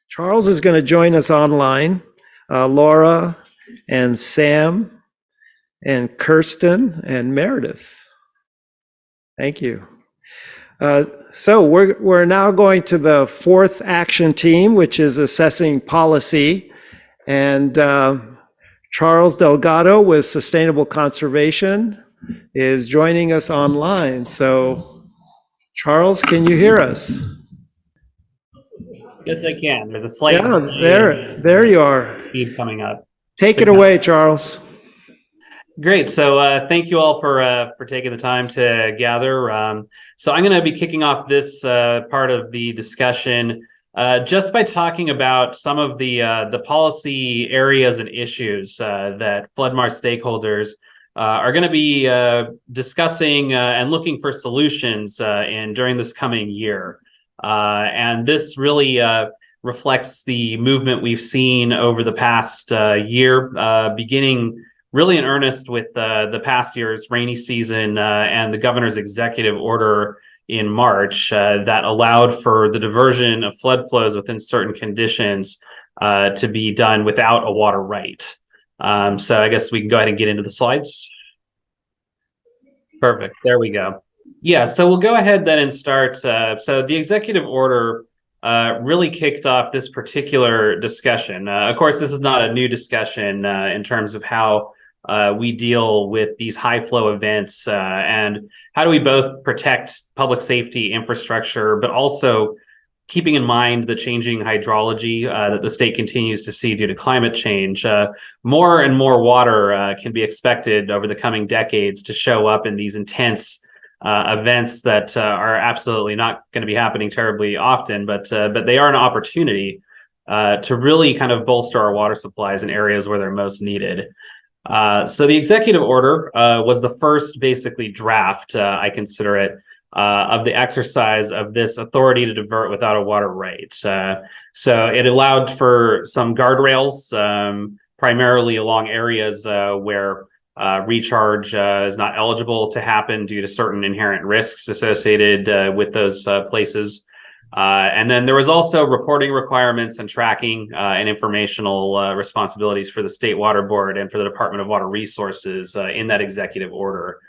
Charles is going to join us online. Laura and Sam and Kirsten and Meredith. Thank you. So we're now going to the fourth action team, which is assessing policy. And Charles Delgado with Sustainable Conservation is joining us online. So Charles, can you hear us? Yes, I can. There's a slight there you are. feed coming up. Take it away, Charles. Great. So thank you all for taking the time to gather. So I'm going to be kicking off this part of the discussion just by talking about some of the policy areas and issues that Floodmarsh stakeholders are going to be discussing and looking for solutions during this coming year. And this really reflects the movement we've seen over the past year, beginning really in earnest with the past year's rainy season and the governor's executive order in March that allowed for the diversion of flood flows within certain conditions to be done without a water right. So I guess we can go ahead and get into the slides. Perfect. There we go. Yeah, so we'll go ahead then and start. So the executive order really kicked off this particular discussion. Of course, this is not a new discussion in terms of how we deal with these high flow events and how do we both protect public safety infrastructure, but also keeping in mind the changing hydrology that the state continues to see due to climate change. More and more water can be expected over the coming decades to show up in these intense events that are absolutely not going to be happening terribly often, but they are an opportunity to really kind of bolster our water supplies in areas where they're most needed. So the executive order was the first basically draft, I consider it, of the exercise of this authority to divert without a water right. So it allowed for some guardrails, primarily along areas where recharge is not eligible to happen due to certain inherent risks associated with those places. And then there was also reporting requirements and tracking and informational responsibilities for the State Water Board and for the Department of Water Resources in that executive order.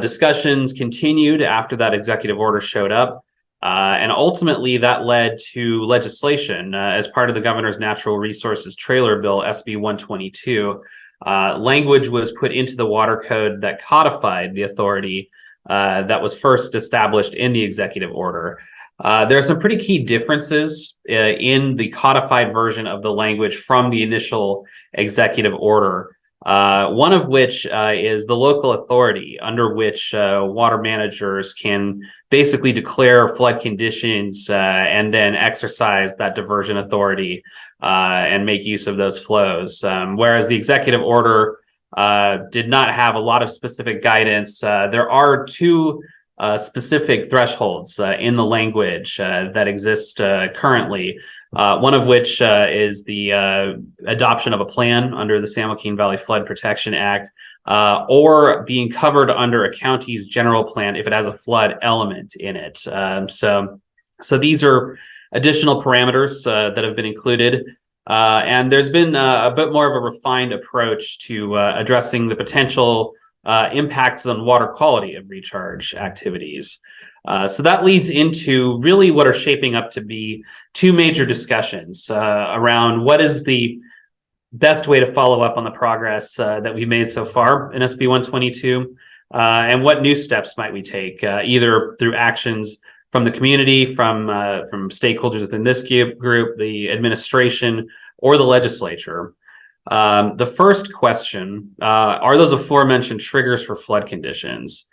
Discussions continued after that executive order showed up. And ultimately, that led to legislation as part of the Governor's Natural Resources Trailer Bill, SB 122. Language was put into the water code that codified the authority that was first established in the executive order. There are some pretty key differences in the codified version of the language from the initial executive order. One of which is the local authority under which water managers can basically declare flood conditions and then exercise that diversion authority and make use of those flows. Whereas the executive order did not have a lot of specific guidance. There are two specific thresholds in the language that exist currently. One of which is the adoption of a plan under the San Joaquin Valley Flood Protection Act, or being covered under a county's general plan if it has a flood element in it. So these are additional parameters that have been included. And there's been a bit more of a refined approach to addressing the potential impacts on water quality of recharge activities. So that leads into really what are shaping up to be two major discussions around what is the best way to follow up on the progress that we've made so far in SB 122, and what new steps might we take, either through actions from the community, from stakeholders within this group, the administration, or the legislature. The first question, are those aforementioned triggers for flood conditions?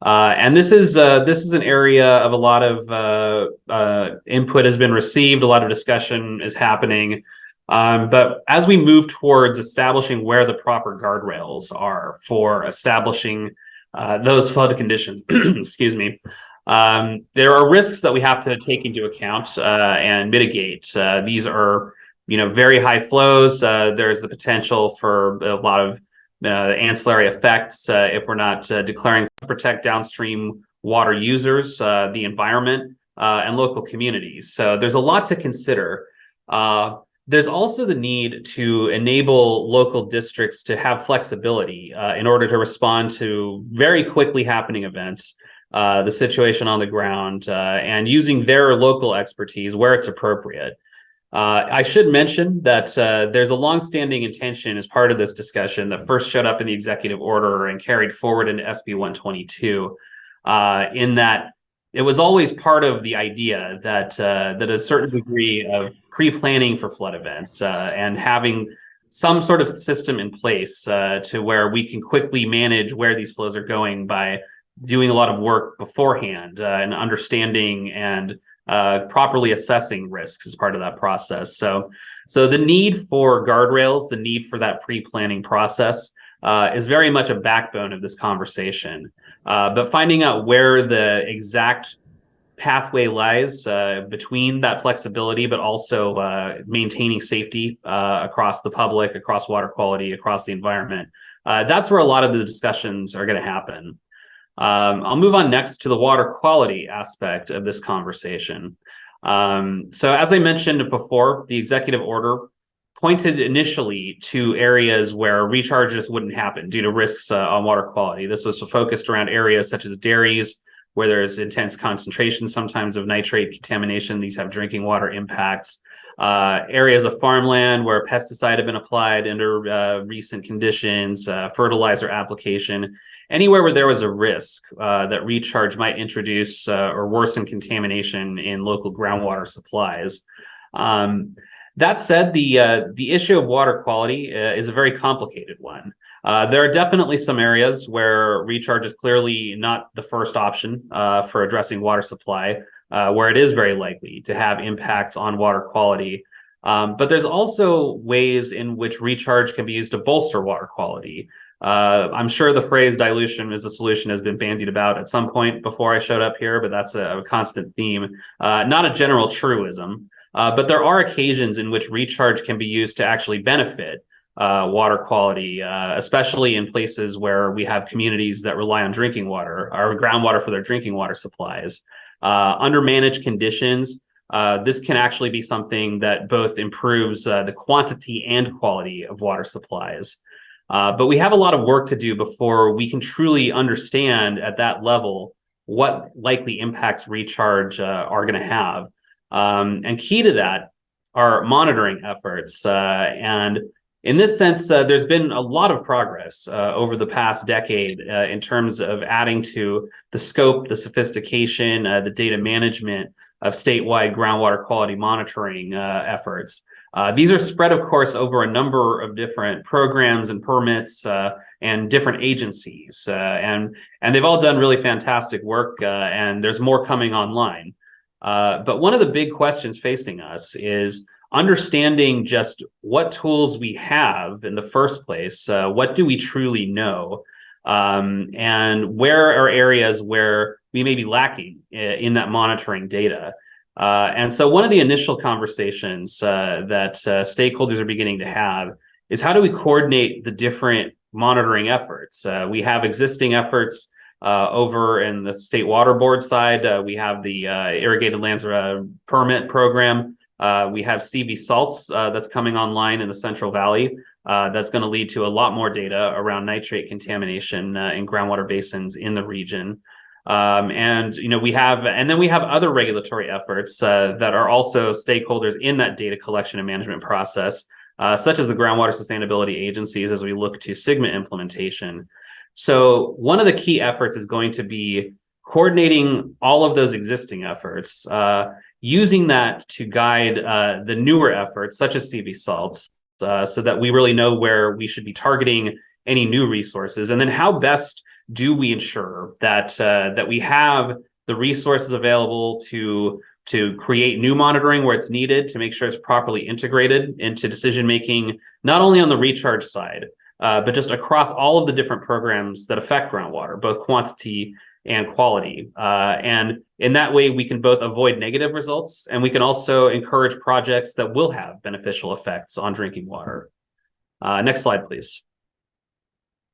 And this is an area of a lot of input has been received, a lot of discussion is happening. But as we move towards establishing where the proper guardrails are for establishing those flood conditions, excuse me, there are risks that we have to take into account and mitigate. These are, very high flows. There's the potential for a lot of ancillary effects if we're not declaring protect downstream water users, the environment, and local communities. So there's a lot to consider. There's also the need to enable local districts to have flexibility in order to respond to very quickly happening events, the situation on the ground, and using their local expertise where it's appropriate. I should mention that there's a longstanding intention as part of this discussion that first showed up in the executive order and carried forward into SB 122, in that it was always part of the idea that that a certain degree of pre-planning for flood events and having some sort of system in place to where we can quickly manage where these flows are going by doing a lot of work beforehand and understanding and properly assessing risks as part of that process. So the need for guardrails, the need for that pre-planning process is very much a backbone of this conversation. But finding out where the exact pathway lies between that flexibility, but also maintaining safety across the public, across water quality, across the environment, that's where a lot of the discussions are going to happen. I'll move on next to the water quality aspect of this conversation. So as I mentioned before, the executive order pointed initially to areas where recharges wouldn't happen due to risks on water quality. This was focused around areas such as dairies, where there's intense concentration sometimes of nitrate contamination. These have drinking water impacts. Areas of farmland where pesticide have been applied under recent conditions, fertilizer application, anywhere where there was a risk that recharge might introduce or worsen contamination in local groundwater supplies. That said, the issue of water quality is a very complicated one. There are definitely some areas where recharge is clearly not the first option for addressing water supply, where it is very likely to have impacts on water quality. But there's also ways in which recharge can be used to bolster water quality. I'm sure the phrase dilution is a solution has been bandied about at some point before I showed up here, but that's a constant theme, not a general truism. But there are occasions in which recharge can be used to actually benefit water quality, especially in places where we have communities that rely on drinking water or groundwater for their drinking water supplies. Under managed conditions, this can actually be something that both improves the quantity and quality of water supplies. But we have a lot of work to do before we can truly understand at that level what likely impacts recharge are going to have. And key to that are monitoring efforts. And in this sense, there's been a lot of progress over the past decade in terms of adding to the scope, the sophistication, the data management of statewide groundwater quality monitoring efforts. These are spread, of course, over a number of different programs and permits and different agencies. And they've all done really fantastic work, and there's more coming online. But one of the big questions facing us is understanding just what tools we have in the first place, what do we truly know, and where are areas where we may be lacking in that monitoring data. And so one of the initial conversations that stakeholders are beginning to have is how do we coordinate the different monitoring efforts? We have existing efforts over in the State Water Board side. We have the Irrigated Lands Permit Program. We have CV salts that's coming online in the Central Valley. That's going to lead to a lot more data around nitrate contamination in groundwater basins in the region. And we have other regulatory efforts that are also stakeholders in that data collection and management process, such as the groundwater sustainability agencies as we look to SGMA implementation. So one of the key efforts is going to be coordinating all of those existing efforts, using that to guide the newer efforts, such as CV salts, so that we really know where we should be targeting any new resources, and then how best do we ensure that that we have the resources available to create new monitoring where it's needed, to make sure it's properly integrated into decision making, not only on the recharge side, but just across all of the different programs that affect groundwater, both quantity and quality. And in that way, we can both avoid negative results, and we can also encourage projects that will have beneficial effects on drinking water. Next slide, please.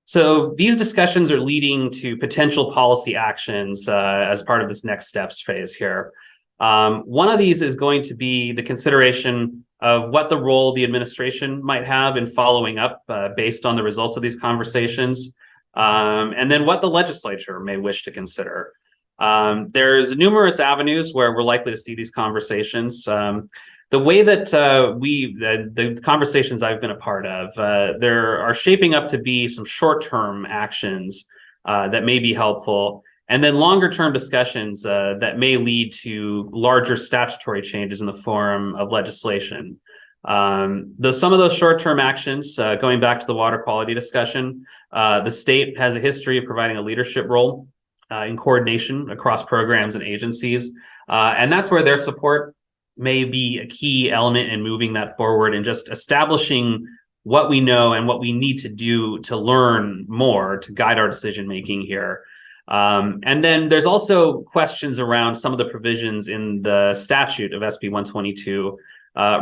So these discussions are leading to potential policy actions as part of this next steps phase here. One of these is going to be the consideration of what the role the administration might have in following up based on the results of these conversations, and then what the legislature may wish to consider. There's numerous avenues where we're likely to see these conversations. The way that the conversations I've been a part of, there are shaping up to be some short-term actions that may be helpful, and then longer-term discussions that may lead to larger statutory changes in the form of legislation. Though some of those short-term actions, going back to the water quality discussion, the state has a history of providing a leadership role in coordination across programs and agencies, and that's where their support may be a key element in moving that forward and just establishing what we know and what we need to do to learn more to guide our decision making here. And then there's also questions around some of the provisions in the statute of SB 122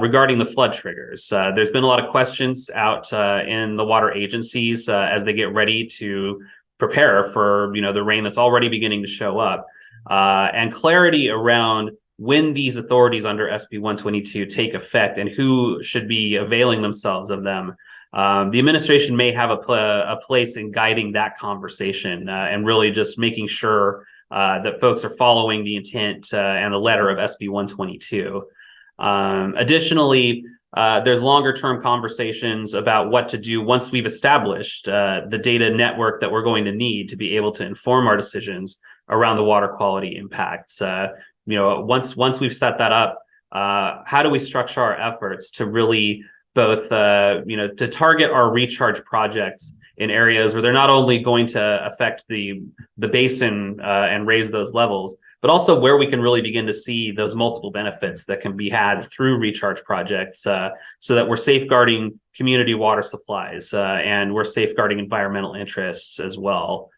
regarding the flood triggers. There's been a lot of questions out in the water agencies as they get ready to prepare for the rain that's already beginning to show up, and clarity around when these authorities under SB 122 take effect and who should be availing themselves of them. The administration may have a place in guiding that conversation and really just making sure that folks are following the intent and the letter of SB 122. Additionally, there's longer term conversations about what to do once we've established the data network that we're going to need to be able to inform our decisions around the water quality impacts. Once we've set that up, how do we structure our efforts to really both, to target our recharge projects in areas where they're not only going to affect the basin and raise those levels, but also where we can really begin to see those multiple benefits that can be had through recharge projects, so that we're safeguarding community water supplies and we're safeguarding environmental interests as well.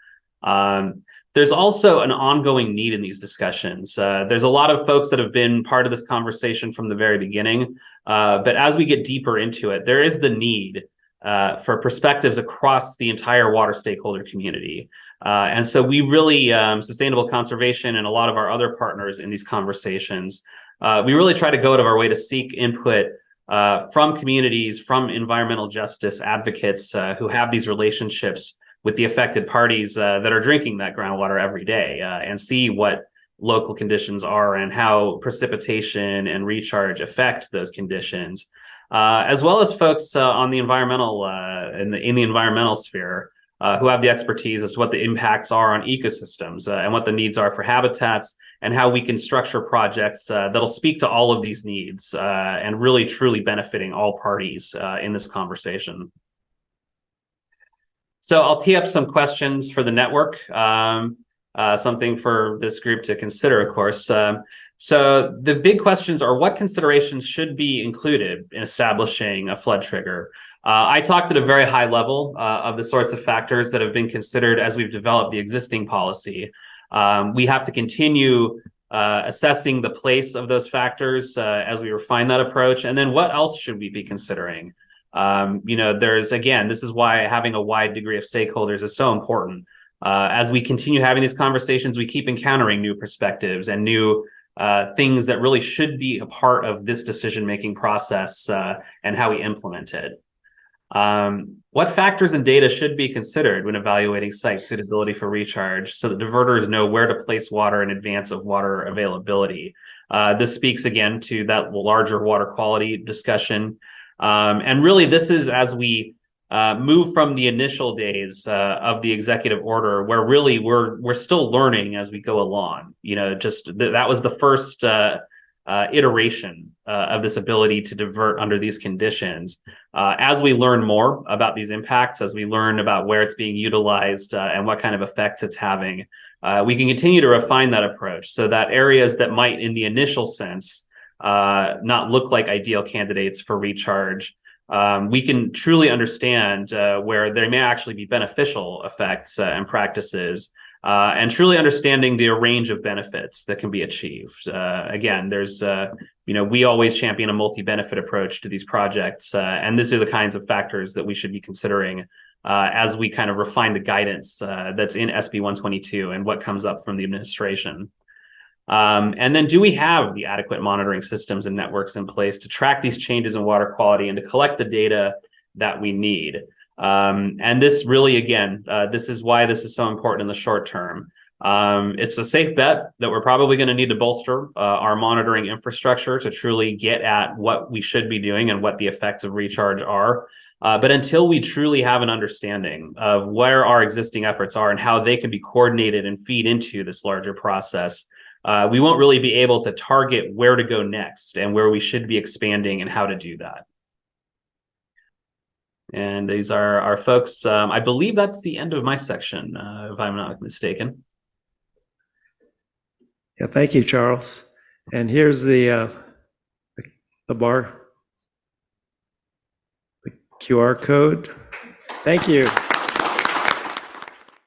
There's also an ongoing need in these discussions. There's a lot of folks that have been part of this conversation from the very beginning, but as we get deeper into it, there is the need for perspectives across the entire water stakeholder community. And so we really, Sustainable Conservation and a lot of our other partners in these conversations, we really try to go out of our way to seek input from communities, from environmental justice advocates who have these relationships with the affected parties that are drinking that groundwater every day, and see what local conditions are and how precipitation and recharge affect those conditions, as well as folks on the environmental in the environmental sphere who have the expertise as to what the impacts are on ecosystems and what the needs are for habitats, and how we can structure projects that'll speak to all of these needs and really truly benefiting all parties in this conversation. So I'll tee up some questions for the network, something for this group to consider, of course. So the big questions are, what considerations should be included in establishing a flood trigger? I talked at a very high level of the sorts of factors that have been considered as we've developed the existing policy. We have to continue assessing the place of those factors as we refine that approach. And then what else should we be considering? This is why having a wide degree of stakeholders is so important. As we continue having these conversations, we keep encountering new perspectives and new things that really should be a part of this decision-making process and how we implement it. What factors and data should be considered when evaluating site suitability for recharge so that diverters know where to place water in advance of water availability? This speaks again to that larger water quality discussion. And really, this is as we move from the initial days of the executive order, where really we're still learning as we go along. That was the first iteration of this ability to divert under these conditions. As we learn more about these impacts, as we learn about where it's being utilized and what kind of effects it's having, we can continue to refine that approach so that areas that might, in the initial sense, not look like ideal candidates for recharge, we can truly understand where there may actually be beneficial effects and practices, and truly understanding the range of benefits that can be achieved. Again, there's, we always champion a multi-benefit approach to these projects, and these are the kinds of factors that we should be considering as we kind of refine the guidance that's in SB 122 and what comes up from the administration. And then do we have the adequate monitoring systems and networks in place to track these changes in water quality and to collect the data that we need? And this really, again, this is why this is so important in the short term. It's a safe bet that we're probably going to need to bolster our monitoring infrastructure to truly get at what we should be doing and what the effects of recharge are. But until we truly have an understanding of where our existing efforts are and how they can be coordinated and feed into this larger process, we won't really be able to target where to go next and where we should be expanding and how to do that. And these are our folks. I believe that's the end of my section, if I'm not mistaken. Yeah, thank you, Charles. And here's the bar, the QR code. Thank you.